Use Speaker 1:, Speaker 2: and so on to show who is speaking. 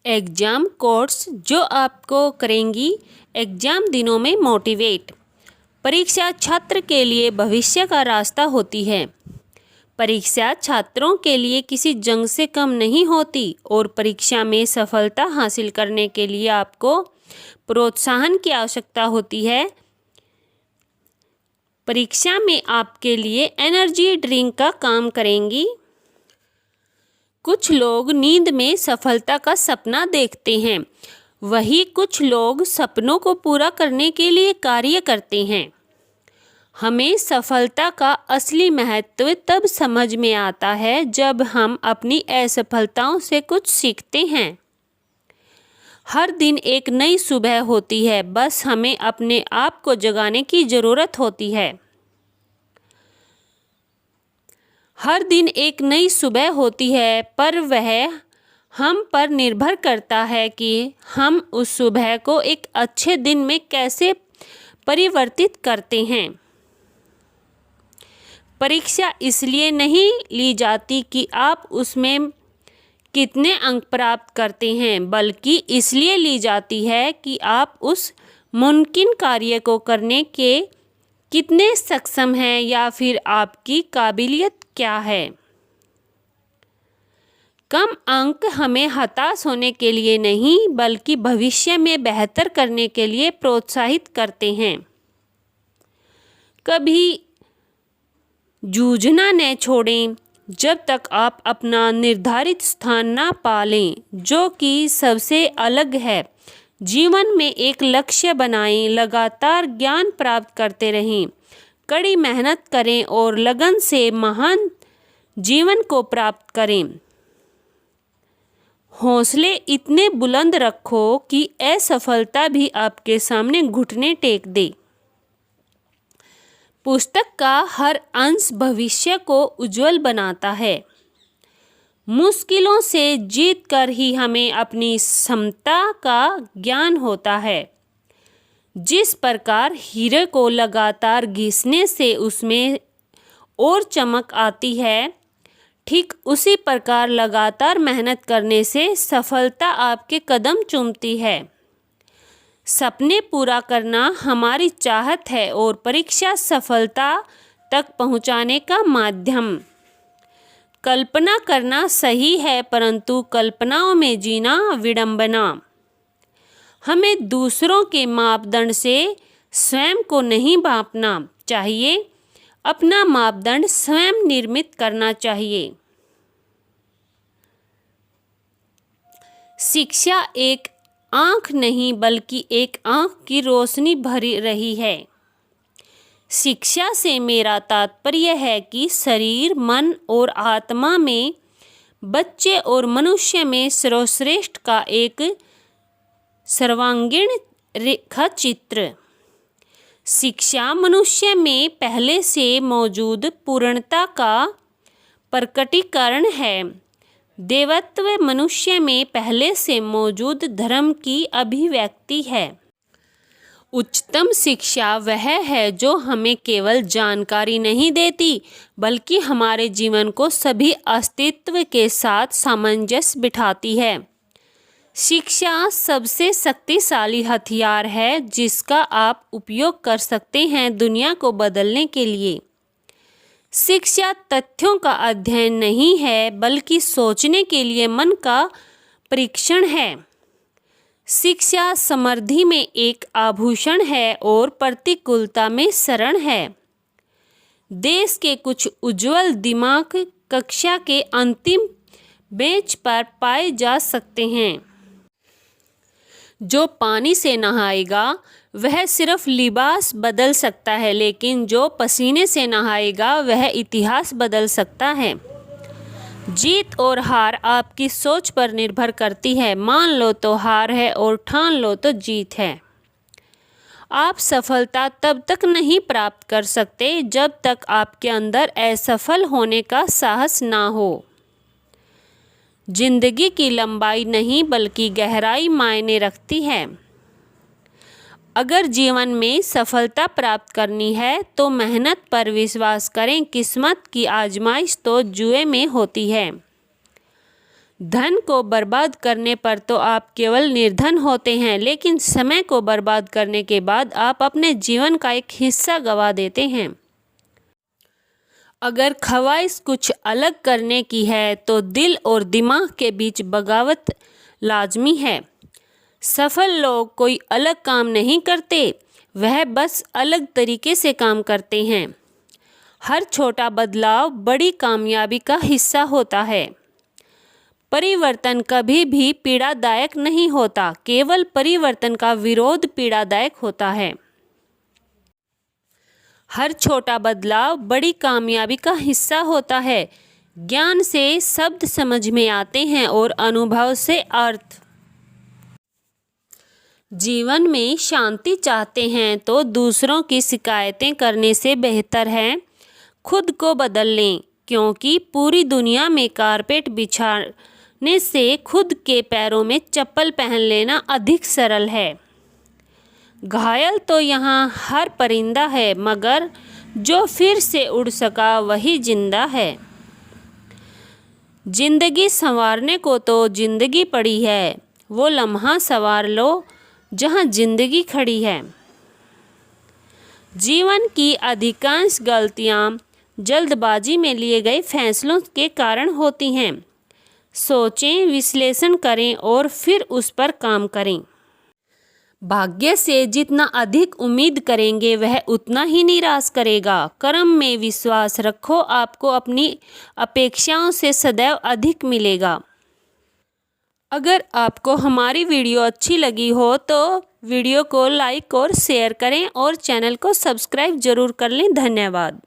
Speaker 1: Exam course जो आपको करेंगी एग्ज़ाम दिनों में मोटिवेट। परीक्षा छात्र के लिए भविष्य का रास्ता होती है। परीक्षा छात्रों के लिए किसी जंग से कम नहीं होती और परीक्षा में सफलता हासिल करने के लिए आपको प्रोत्साहन की आवश्यकता होती है। परीक्षा में आपके लिए एनर्जी ड्रिंक का काम करेंगी। कुछ लोग नींद में सफलता का सपना देखते हैं, वहीं कुछ लोग सपनों को पूरा करने के लिए कार्य करते हैं। हमें सफलता का असली महत्व तब समझ में आता है जब हम अपनी असफलताओं से कुछ सीखते हैं। हर दिन एक नई सुबह होती है, बस हमें अपने आप को जगाने की ज़रूरत होती है। हर दिन एक नई सुबह होती है, पर वह हम पर निर्भर करता है कि हम उस सुबह को एक अच्छे दिन में कैसे परिवर्तित करते हैं। परीक्षा इसलिए नहीं ली जाती कि आप उसमें कितने अंक प्राप्त करते हैं, बल्कि इसलिए ली जाती है कि आप उस मुमकिन कार्य को करने के कितने सक्षम हैं या फिर आपकी काबिलियत क्या है। कम अंक हमें हताश होने के लिए नहीं, बल्कि भविष्य में बेहतर करने के लिए प्रोत्साहित करते हैं। कभी जूझना न छोड़ें जब तक आप अपना निर्धारित स्थान ना पा लें, जो कि सबसे अलग है। जीवन में एक लक्ष्य बनाएं, लगातार ज्ञान प्राप्त करते रहें, कड़ी मेहनत करें और लगन से महान जीवन को प्राप्त करें। हौसले इतने बुलंद रखो कि असफलता भी आपके सामने घुटने टेक दे। पुस्तक का हर अंश भविष्य को उज्जवल बनाता है। मुश्किलों से जीत कर ही हमें अपनी क्षमता का ज्ञान होता है। जिस प्रकार हीरे को लगातार घिसने से उसमें और चमक आती है, ठीक उसी प्रकार लगातार मेहनत करने से सफलता आपके कदम चूमती है। सपने पूरा करना हमारी चाहत है और परीक्षा सफलता तक पहुंचाने का माध्यम। कल्पना करना सही है, परंतु कल्पनाओं में जीना विडंबना। हमें दूसरों के मापदंड से स्वयं को नहीं मापना चाहिए, अपना मापदंड स्वयं निर्मित करना चाहिए। शिक्षा एक आँख नहीं, बल्कि एक आँख की रोशनी भरी रही है। शिक्षा से मेरा तात्पर्य है कि शरीर, मन और आत्मा में बच्चे और मनुष्य में सर्वश्रेष्ठ का एक सर्वांगीण रेखा चित्र। शिक्षा मनुष्य में पहले से मौजूद पूर्णता का प्रकटीकरण है। देवत्व मनुष्य में पहले से मौजूद धर्म की अभिव्यक्ति है। उच्चतम शिक्षा वह है जो हमें केवल जानकारी नहीं देती, बल्कि हमारे जीवन को सभी अस्तित्व के साथ सामंजस्य बिठाती है। शिक्षा सबसे शक्तिशाली हथियार है जिसका आप उपयोग कर सकते हैं दुनिया को बदलने के लिए। शिक्षा तथ्यों का अध्ययन नहीं है, बल्कि सोचने के लिए मन का परीक्षण है। शिक्षा समृद्धि में एक आभूषण है और प्रतिकूलता में शरण है। देश के कुछ उज्जवल दिमाग कक्षा के अंतिम बेंच पर पाए जा सकते हैं। जो पानी से नहाएगा वह सिर्फ लिबास बदल सकता है, लेकिन जो पसीने से नहाएगा वह इतिहास बदल सकता है। जीत और हार आपकी सोच पर निर्भर करती है। मान लो तो हार है और ठान लो तो जीत है। आप सफलता तब तक नहीं प्राप्त कर सकते जब तक आपके अंदर असफल होने का साहस ना हो। जिंदगी की लंबाई नहीं, बल्कि गहराई मायने रखती है। अगर जीवन में सफलता प्राप्त करनी है तो मेहनत पर विश्वास करें। किस्मत की आजमाइश तो जुए में होती है। धन को बर्बाद करने पर तो आप केवल निर्धन होते हैं, लेकिन समय को बर्बाद करने के बाद आप अपने जीवन का एक हिस्सा गंवा देते हैं। अगर ख्वाहिश कुछ अलग करने की है तो दिल और दिमाग के बीच बगावत लाजमी है। सफल लोग कोई अलग काम नहीं करते, वह बस अलग तरीके से काम करते हैं। हर छोटा बदलाव बड़ी कामयाबी का हिस्सा होता है। परिवर्तन कभी भी पीड़ादायक नहीं होता, केवल परिवर्तन का विरोध पीड़ादायक होता है। हर छोटा बदलाव बड़ी कामयाबी का हिस्सा होता है। ज्ञान से शब्द समझ में आते हैं और अनुभव से अर्थ। जीवन में शांति चाहते हैं तो दूसरों की शिकायतें करने से बेहतर है खुद को बदल लें, क्योंकि पूरी दुनिया में कारपेट बिछाने से खुद के पैरों में चप्पल पहन लेना अधिक सरल है। घायल तो यहाँ हर परिंदा है, मगर जो फिर से उड़ सका वही जिंदा है। जिंदगी संवारने को तो जिंदगी पड़ी है, वो लम्हा संवार लो जहाँ जिंदगी खड़ी है। जीवन की अधिकांश गलतियाँ जल्दबाजी में लिए गए फैसलों के कारण होती हैं। सोचें, विश्लेषण करें और फिर उस पर काम करें। भाग्य से जितना अधिक उम्मीद करेंगे वह उतना ही निराश करेगा। कर्म में विश्वास रखो, आपको अपनी अपेक्षाओं से सदैव अधिक मिलेगा। अगर आपको हमारी वीडियो अच्छी लगी हो तो वीडियो को लाइक और शेयर करें और चैनल को सब्सक्राइब जरूर कर लें। धन्यवाद।